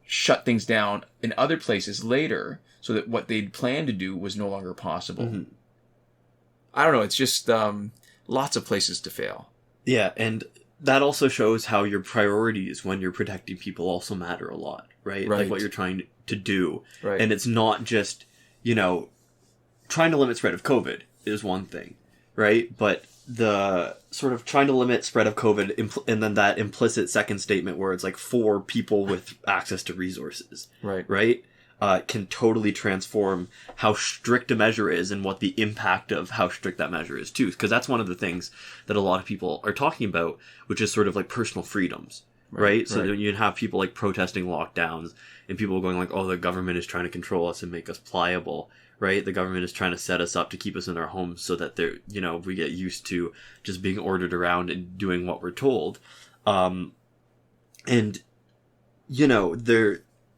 shut things down in other places later so that what they'd planned to do was no longer possible. Mm-hmm. I don't know. It's just lots of places to fail. Yeah, and that also shows how your priorities when you're protecting people also matter a lot, right? Like what you're trying to do. Right. And it's not just, you know, trying to limit spread of COVID is one thing, right? But the sort of trying to limit spread of COVID, and then that implicit second statement where it's like for people with access to resources, right? Can totally transform how strict a measure is and what the impact of how strict that measure is too. Because that's one of the things that a lot of people are talking about, which is sort of like personal freedoms, right? So you have people like protesting lockdowns and people going like, oh, the government is trying to control us and make us pliable, right? The government is trying to set us up to keep us in our homes so that they're, we get used to just being ordered around and doing what we're told.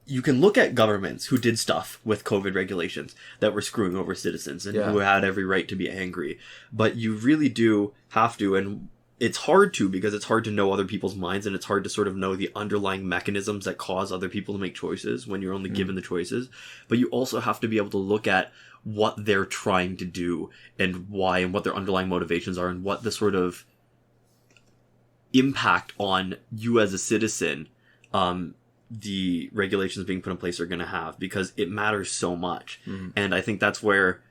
You can look at governments who did stuff with COVID regulations that were screwing over citizens and who had every right to be angry. But you really do have to, and it's hard to, because it's hard to know other people's minds and it's hard to sort of know the underlying mechanisms that cause other people to make choices when you're only given the choices. But you also have to be able to look at what they're trying to do and why and what their underlying motivations are and what the sort of impact on you as a citizen the regulations being put in place are going to have, because it matters so much. And I think that's where,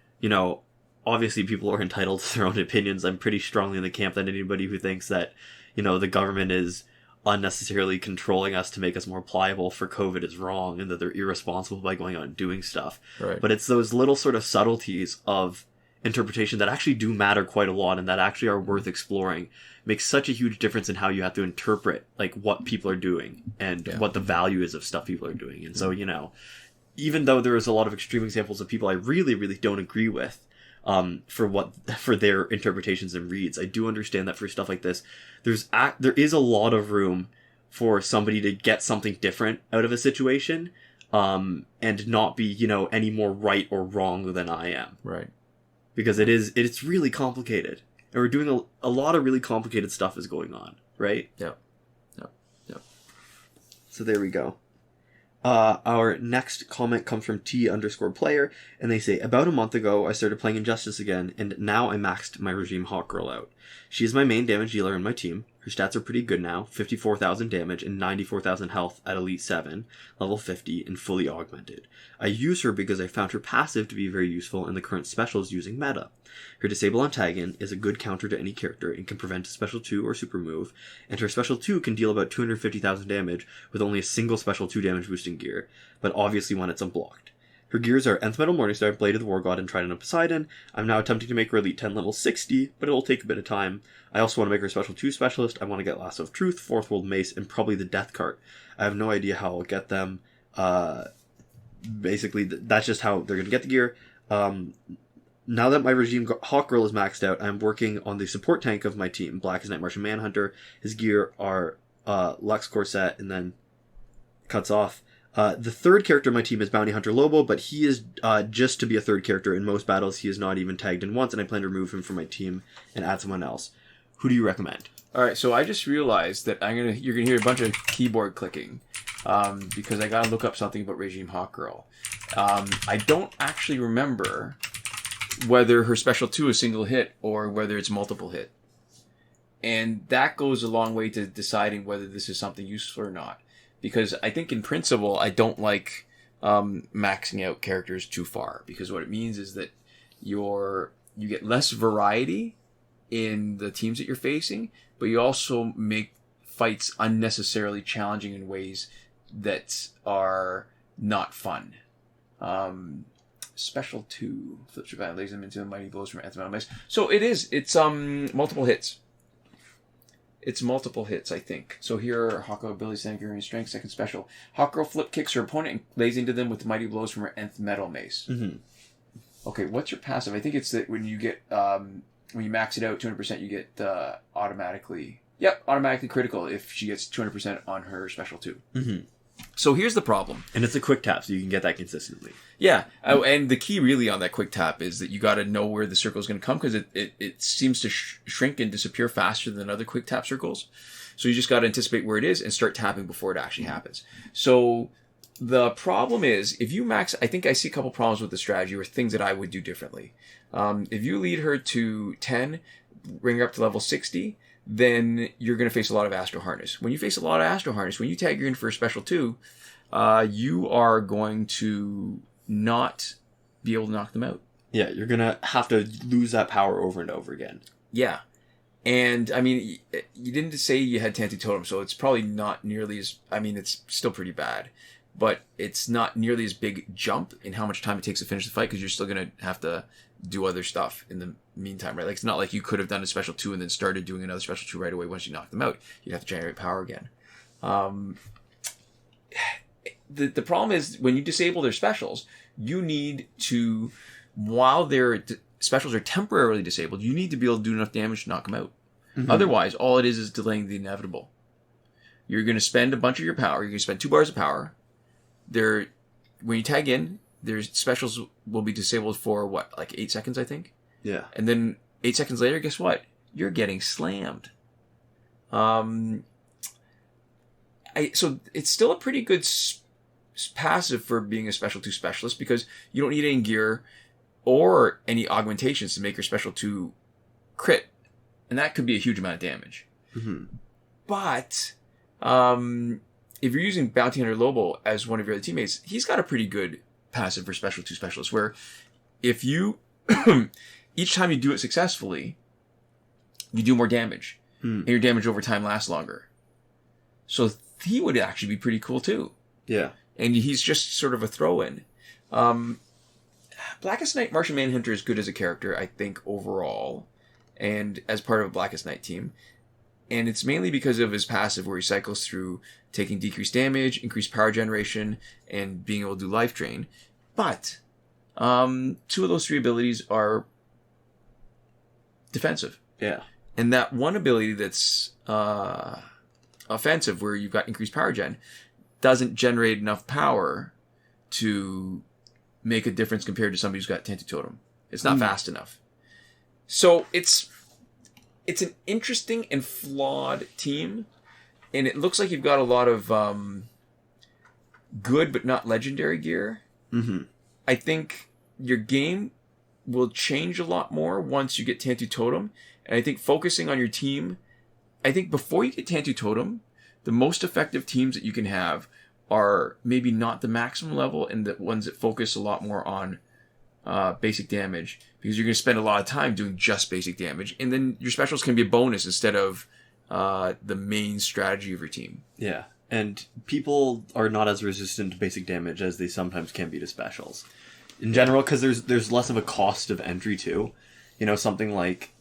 obviously people are entitled to their own opinions. I'm pretty strongly in the camp that anybody who thinks that, the government is unnecessarily controlling us to make us more pliable for COVID is wrong, and that they're irresponsible by going out and doing stuff. Right. But it's those little sort of subtleties of interpretation that actually do matter quite a lot and that actually are worth exploring. Makes such a huge difference in how you have to interpret like what people are doing and what the value is of stuff people are doing. And so, even though there is a lot of extreme examples of people I really, really don't agree with, for their interpretations and reads, I do understand that for stuff like this, there is a lot of room for somebody to get something different out of a situation, and not be, any more right or wrong than I am. Right. Because it's really complicated. And we're doing a lot of really complicated stuff is going on, right? Yep. So there we go. Our next comment comes from T_player, and they say, about a month ago, I started playing Injustice again, and now I maxed my regime Hawkgirl out. She is my main damage dealer in my team. Her stats are pretty good now, 54,000 damage and 94,000 health at Elite 7, level 50, and fully augmented. I use her because I found her passive to be very useful in the current specials using meta. Her Disable Antagon is a good counter to any character and can prevent a Special 2 or Super move, and her Special 2 can deal about 250,000 damage with only a single Special 2 damage boosting gear, but obviously when it's unblocked. Her gears are Nth Metal Morningstar, Blade of the War God, and Trident of Poseidon. I'm now attempting to make her Elite 10 level 60, but it'll take a bit of time. I also want to make her Special 2 Specialist. I want to get Lasso of Truth, Fourth World Mace, and probably the Death Cart. I have no idea how I'll get them. Basically, that's just how they're going to get the gear. Now that my regime Hawkgirl is maxed out, I'm working on the support tank of my team. Black is Night Martian Manhunter. His gear are Lux Corset, and then cuts off. The third character in my team is Bounty Hunter Lobo, but he is just to be a third character. In most battles, he is not even tagged in once, and I plan to remove him from my team and add someone else. Who do you recommend? All right, so I just realized that you're gonna hear a bunch of keyboard clicking because I gotta look up something about Regime Hawkgirl. I don't actually remember whether her Special 2 is single hit or whether it's multiple hit, and that goes a long way to deciding whether this is something useful or not. Because I think in principle, I don't like maxing out characters too far. Because what it means is that you get less variety in the teams that you're facing, but you also make fights unnecessarily challenging in ways that are not fun. Special 2 flips your guy, lays them into the mighty blows from Nth Metal Mace. So it's multiple hits. It's multiple hits, I think. So here are Hawkgirl abilities, and strength, second special. Hawkgirl flip kicks her opponent and lays into them with mighty blows from her Nth Metal Mace. Mm-hmm. Okay, what's your passive? I think it's that when you get when you max it out 200%, you get automatically critical if she gets 200% on her Special 2. Mm-hmm. So here's the problem. And it's a quick tap, so you can get that consistently. Yeah, and the key really on that quick tap is that you got to know where the circle is going to come, because it seems to shrink and disappear faster than other quick tap circles. So you just got to anticipate where it is and start tapping before it actually happens. So the problem is, if you max, I think I see a couple problems with the strategy or things that I would do differently. If you lead her to 10, bring her up to level 60, then you're going to face a lot of Astro Harness. When you face a lot of Astro Harness, when you tag her in for a Special 2, you are going to not be able to knock them out. Yeah, you're going to have to lose that power over and over again. Yeah. And, I mean, you didn't say you had Tantu Totem, so it's probably not nearly as... I mean, it's still pretty bad. But it's not nearly as big jump in how much time it takes to finish the fight, because you're still going to have to do other stuff in the meantime, right? Like, it's not like you could have done a special 2 and then started doing another special 2 right away once you knocked them out. You'd have to generate power again. The problem is, when you disable their specials, you need to... While their specials are temporarily disabled, you need to be able to do enough damage to knock them out. Mm-hmm. Otherwise, all it is delaying the inevitable. You're going to spend a bunch of your power. You're going to spend 2 bars of power. When you tag in, their specials will be disabled for, what, like 8 seconds, I think? Yeah. And then 8 seconds later, guess what? You're getting slammed. So it's still a pretty good passive for being a Special 2 specialist, because you don't need any gear or any augmentations to make your Special 2 crit. And that could be a huge amount of damage. Mm-hmm. But if you're using Bounty Hunter Lobo as one of your other teammates, he's got a pretty good passive for Special 2 specialists, where if you... each time you do it successfully, you do more damage. And your damage over time lasts longer. So he would actually be pretty cool too. Yeah. And he's just sort of a throw-in. Blackest Night Martian Manhunter is good as a character, I think, overall. And as part of a Blackest Night team. And it's mainly because of his passive, where he cycles through taking decreased damage, increased power generation, and being able to do life drain. But 2 of those 3 abilities are defensive. Yeah. And that one ability that's offensive, where you've got increased power gen, doesn't generate enough power to make a difference compared to somebody who's got Tantu Totem. It's not fast enough. So it's an interesting and flawed team, and it looks like you've got a lot of good but not legendary gear. Mm-hmm. I think your game will change a lot more once you get Tantu Totem, and I think focusing on your team... I think before you get Tantu Totem, the most effective teams that you can have are maybe not the maximum level, and the ones that focus a lot more on basic damage, because you're going to spend a lot of time doing just basic damage, and then your specials can be a bonus instead of the main strategy of your team. Yeah, and people are not as resistant to basic damage as they sometimes can be to specials. In general, because there's less of a cost of entry too. You know, something like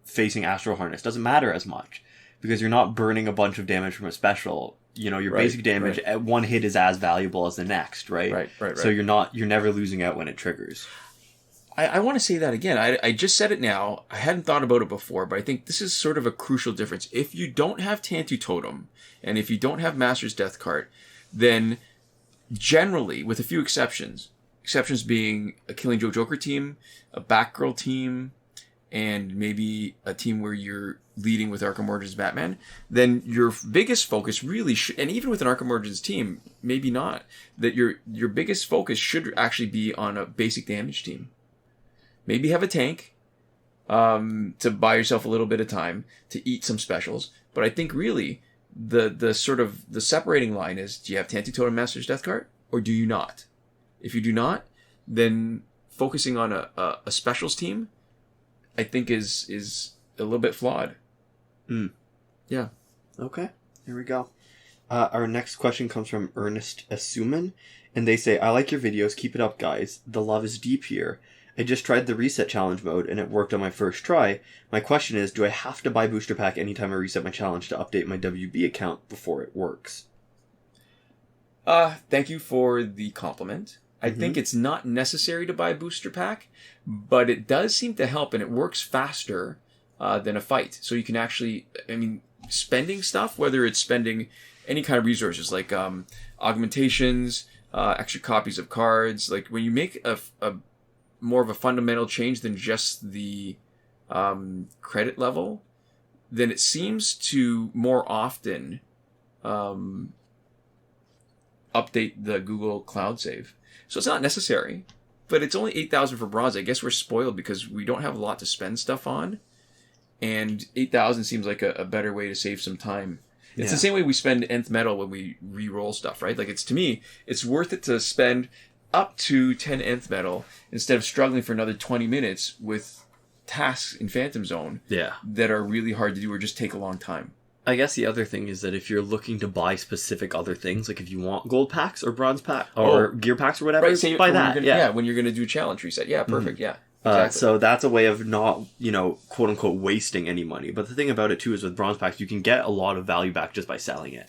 facing Astral Harness doesn't matter as much, because you're not burning a bunch of damage from a special. You know, your basic damage at one hit is as valuable as the next, right? Right. So you're never losing out when it triggers. I want to say that again. I just said it now. I hadn't thought about it before, but I think this is sort of a crucial difference. If you don't have Tantu Totem, and if you don't have Master's Death Card, then generally, with a few exceptions being a Killing Joker team, a Batgirl team, and maybe a team where you're leading with Arkham Origins Batman, then your biggest focus really should, and even with an Arkham Origins team, maybe not, that your biggest focus should actually be on a basic damage team. Maybe have a tank to buy yourself a little bit of time to eat some specials, but I think really the sort of the separating line is, do you have Tantu Totem Master's Death Card, or do you not? If you do not, then focusing on a specials team, I think is a little bit flawed. Yeah. Okay. Here we go. Our next question comes from Ernest Essuman, and they say, I like your videos. Keep it up, guys. The love is deep here. I just tried the reset challenge mode, and it worked on my first try. My question is, do I have to buy Booster Pack anytime I reset my challenge to update my WB account before it works? Thank you for the compliment. I think it's not necessary to buy a Booster Pack, but it does seem to help, and it works faster than a fight. So you can actually, spending stuff, whether it's spending any kind of resources like augmentations, extra copies of cards, like when you make a more of a fundamental change than just the credit level, then it seems to more often update the Google Cloud Save. So it's not necessary, but it's only 8,000 for bronze. I guess we're spoiled because we don't have a lot to spend stuff on, and 8,000 seems like a better way to save some time. It's the same way we spend nth metal when we re-roll stuff, right? Like, to me, it's worth it to spend up to 10 nth metal instead of struggling for another 20 minutes with tasks in Phantom Zone Yeah. that are really hard to do or just take a long time. I guess the other thing is that if you're looking to buy specific other things, like if you want gold packs or bronze pack or gear packs or whatever, right, buy that. When you're going to do a challenge reset. Yeah, perfect. Yeah. Exactly. So that's a way of not, quote unquote, wasting any money. But the thing about it too is with bronze packs, you can get a lot of value back just by selling it.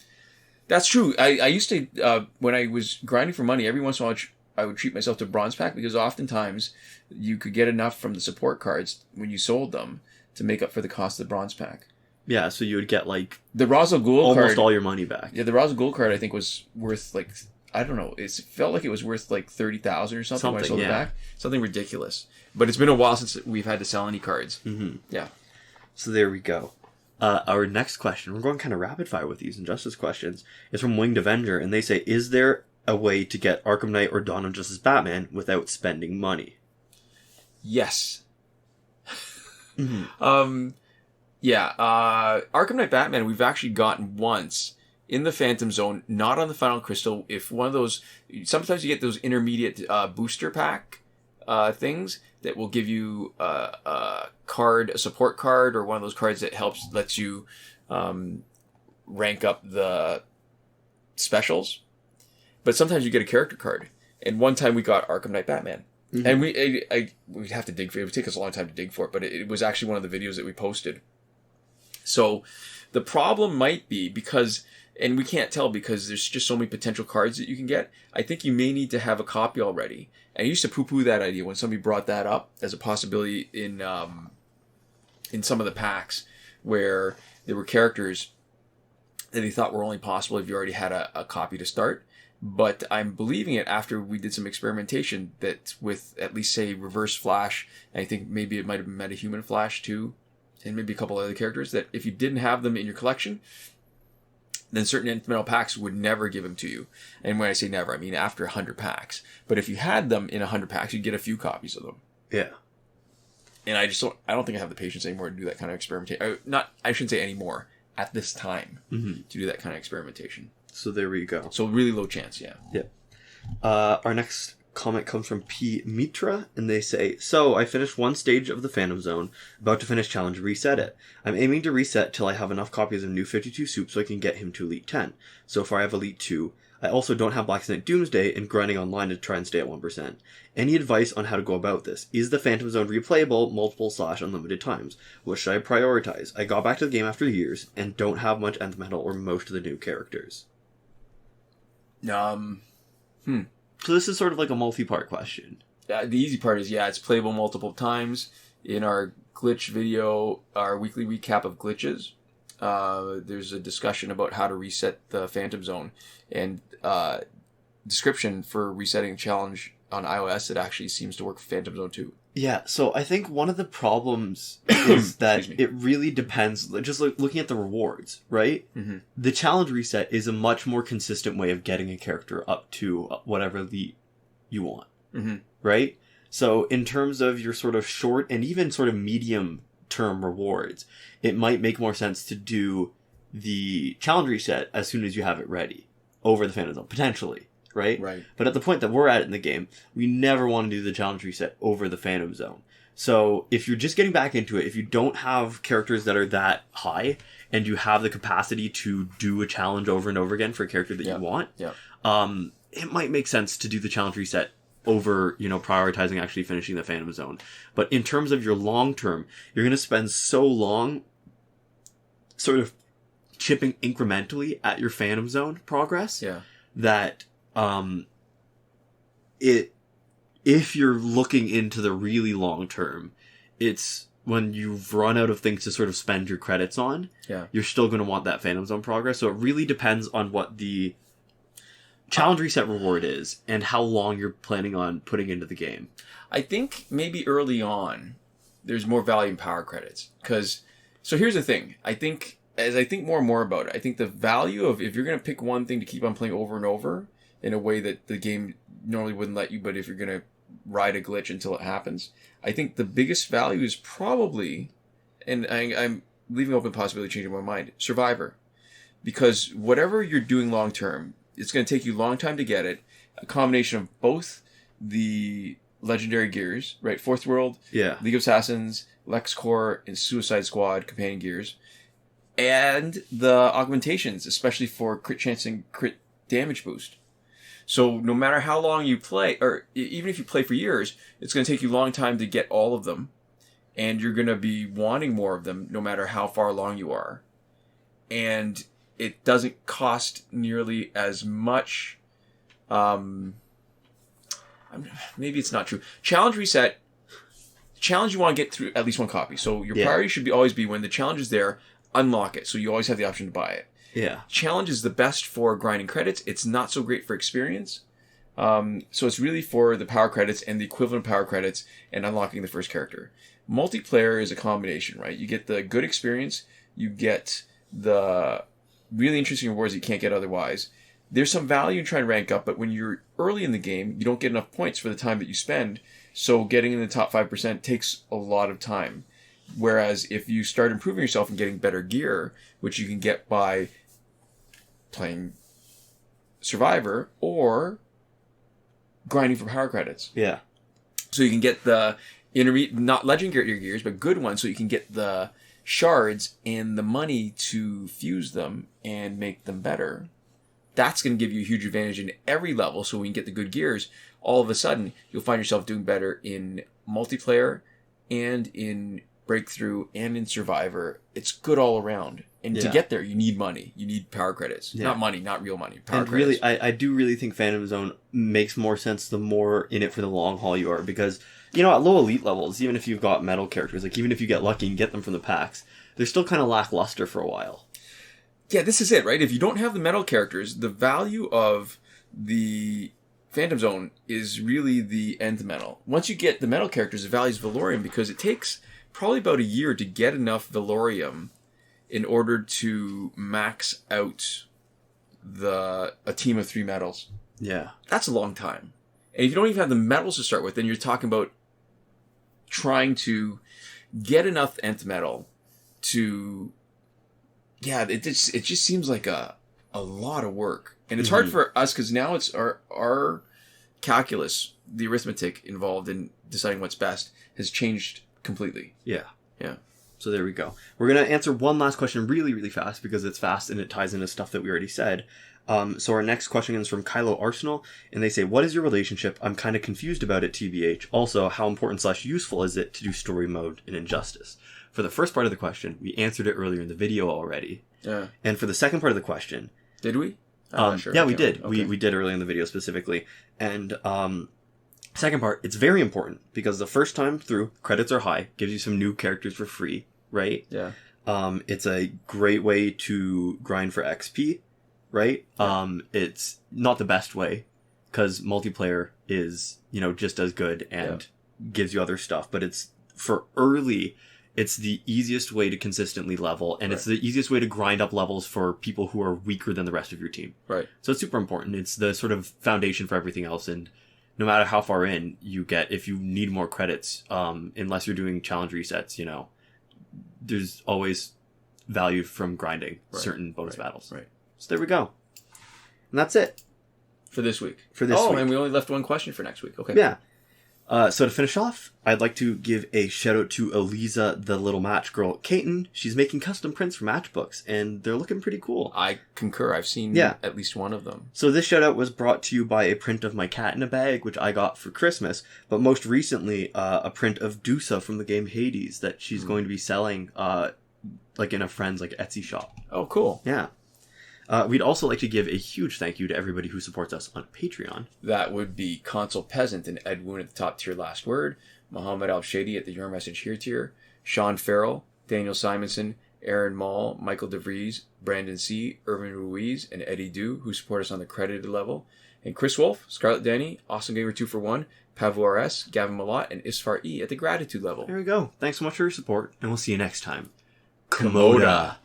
That's true. I used to, when I was grinding for money, every once in a while I would treat myself to bronze pack because oftentimes you could get enough from the support cards when you sold them to make up for the cost of the bronze pack. Yeah, so you would get like the Raza Ghul card, almost all your money back. Yeah, the Raza Ghul card I think was worth like, I don't know, it felt like it was worth like 30,000 or something when I sold it back. Something ridiculous. But it's been a while since we've had to sell any cards. Mm-hmm. Yeah. So there we go. Our next question, we're going kind of rapid fire with these injustice questions, is from Winged Avenger, and they say, is there a way to get Arkham Knight or Dawn of Justice Batman without spending money? Yes. Mm-hmm. Yeah, Arkham Knight Batman we've actually gotten once in the Phantom Zone, not on the Final Crystal. If one of those, sometimes you get those intermediate booster pack things that will give you a support card, or one of those cards that lets you rank up the specials. But sometimes you get a character card. And one time we got Arkham Knight Batman. Mm-hmm. And we'd have to dig for it. It would take us a long time to dig for it, but it was actually one of the videos that we posted. So the problem might be because, and we can't tell because there's just so many potential cards that you can get. I think you may need to have a copy already. And I used to poo-poo that idea when somebody brought that up as a possibility in some of the packs where there were characters that they thought were only possible if you already had a copy to start. But I'm believing it after we did some experimentation that with at least, say, Reverse Flash, and I think maybe it might have been Metahuman Flash too, and maybe a couple other characters, that if you didn't have them in your collection, then certain incremental packs would never give them to you. And when I say never, I mean after 100 packs. But if you had them in 100 packs, you'd get a few copies of them. Yeah. And I don't think I have the patience anymore to do that kind of experimentation. I shouldn't say anymore, at this time, to do that kind of experimentation. So there we go. So really low chance, yeah. Yeah. Our next comment comes from Mitra, and they say, so I finished one stage of the Phantom Zone, about to finish challenge reset it. I'm aiming to reset till I have enough copies of New 52 Soup so I can get him to Elite 10. So far I have Elite 2. I also don't have Black Knight Doomsday and grinding online to try and stay at 1%. Any advice on how to go about this? Is the Phantom Zone replayable multiple/unlimited times? What should I prioritize? I got back to the game after years and don't have much Nth Metal or most of the new characters. So this is sort of like a multi-part question. The easy part is, it's playable multiple times. In our glitch video, our weekly recap of glitches, there's a discussion about how to reset the Phantom Zone, and description for resetting a challenge on iOS that actually seems to work for Phantom Zone 2. Yeah, so I think one of the problems is that it really depends, just looking at the rewards, right? Mm-hmm. The challenge reset is a much more consistent way of getting a character up to whatever elite you want, right? So in terms of your sort of short and even sort of medium term rewards, it might make more sense to do the challenge reset as soon as you have it ready over the Phantom Zone, potentially. Right? But at the point that we're at in the game, we never want to do the challenge reset over the Phantom Zone. So if you're just getting back into it, if you don't have characters that are that high, and you have the capacity to do a challenge over and over again for a character that you want, it might make sense to do the challenge reset over, prioritizing actually finishing the Phantom Zone. But in terms of your long term, you're going to spend so long sort of chipping incrementally at your Phantom Zone progress that if you're looking into the really long term, it's when you've run out of things to sort of spend your credits on, you're still going to want that Phantom Zone progress. So it really depends on what the challenge reset reward is and how long you're planning on putting into the game. I think maybe early on, there's more value in power credits. So here's the thing. As I think more and more about it, I think the value of, if you're going to pick one thing to keep on playing over and over, in a way that the game normally wouldn't let you, but if you're going to ride a glitch until it happens, I think the biggest value is probably, and I'm leaving open the possibility of changing my mind, Survivor. Because whatever you're doing long term, it's going to take you a long time to get it. A combination of both the legendary gears, right? Fourth World, League of Assassins, LexCorp, and Suicide Squad companion gears, and the augmentations, especially for crit chance and crit damage boost. So no matter how long you play, or even if you play for years, it's going to take you a long time to get all of them. And you're going to be wanting more of them no matter how far along you are. And it doesn't cost nearly as much. Maybe it's not true. Challenge reset. Challenge you want to get through at least one copy. So your priority should always be when the challenge is there, unlock it. So you always have the option to buy it. Yeah. Challenge is the best for grinding credits. It's not so great for experience. So it's really for the power credits and the equivalent power credits and unlocking the first character. Multiplayer is a combination, right? You get the good experience. You get the really interesting rewards you can't get otherwise. There's some value in trying to rank up, but when you're early in the game, you don't get enough points for the time that you spend. So getting in the top 5% takes a lot of time. Whereas if you start improving yourself and getting better gear, which you can get by playing Survivor or grinding for power credits. Yeah. So you can get the not legendary gears, but good ones, so you can get the shards and the money to fuse them and make them better. That's going to give you a huge advantage in every level. So when you get the good gears, all of a sudden you'll find yourself doing better in multiplayer and in breakthrough and in Survivor. It's good all around. And to get there, you need money. You need power credits. Yeah. Not money, not real money. Power credits. Really, I do really think Phantom Zone makes more sense the more in it for the long haul you are. Because, you know, at low elite levels, even if you've got metal characters, like even if you get lucky and get them from the packs, they're still kind of lackluster for a while. Yeah, this is it, right? If you don't have the metal characters, the value of the Phantom Zone is really the end metal. Once you get the metal characters, the value is Valorium, because it takes probably about a year to get enough Valorium in order to max out a team of 3 metals. Yeah. That's a long time. And if you don't even have the metals to start with, then you're talking about trying to get enough nth metal to... Yeah, it just seems like a lot of work. And it's hard for us because now it's our calculus, the arithmetic involved in deciding what's best, has changed completely. Yeah. Yeah. So there we go. We're going to answer one last question really, really fast because it's fast and it ties into stuff that we already said. So our next question is from Kylo Arsenal, and they say, what is your relationship? I'm kind of confused about it, TBH. Also, how important / useful is it to do story mode in Injustice? For the first part of the question, we answered it earlier in the video already. Yeah. And for the second part of the question... Did we? I'm not sure. Yeah, we did. Okay. We did earlier in the video specifically. And second part, it's very important because the first time through, credits are high, gives you some new characters for free, right? Yeah. It's a great way to grind for XP, right? Yeah. It's not the best way because multiplayer is, just as good and gives you other stuff. But it's for early... It's the easiest way to consistently level, and it's the easiest way to grind up levels for people who are weaker than the rest of your team. Right. So it's super important. It's the sort of foundation for everything else, and no matter how far in you get, if you need more credits, unless you're doing challenge resets, there's always value from grinding certain bonus battles. Right. So there we go. And that's it. For this week. week. And we only left one question for next week. Okay. Yeah. So to finish off, I'd like to give a shout out to Eliza, the little match girl, Caton. She's making custom prints for matchbooks, and they're looking pretty cool. I concur. I've seen at least one of them. So this shout out was brought to you by a print of my cat in a bag, which I got for Christmas, but most recently, a print of Dusa from the game Hades that she's going to be selling, in a friend's Etsy shop. Oh, cool. Yeah. We'd also like to give a huge thank you to everybody who supports us on Patreon. That would be Consul Peasant and Edwoon at the top tier last word, Mohammed Albshaiti at the Your Message Here tier, Shawn Farrell, Daniel Simonson, Aaron Maule, Michael DeVries, Brandon C., Irvin Ruiz, and Eddydoo, who support us on the credited level, and Chris Wolf, Scarlett Danny, Awesome Gamer 2for1, Pavu RS, Gavin Malott, and Isfar E. at the gratitude level. There we go. Thanks so much for your support, and we'll see you next time. Komoda.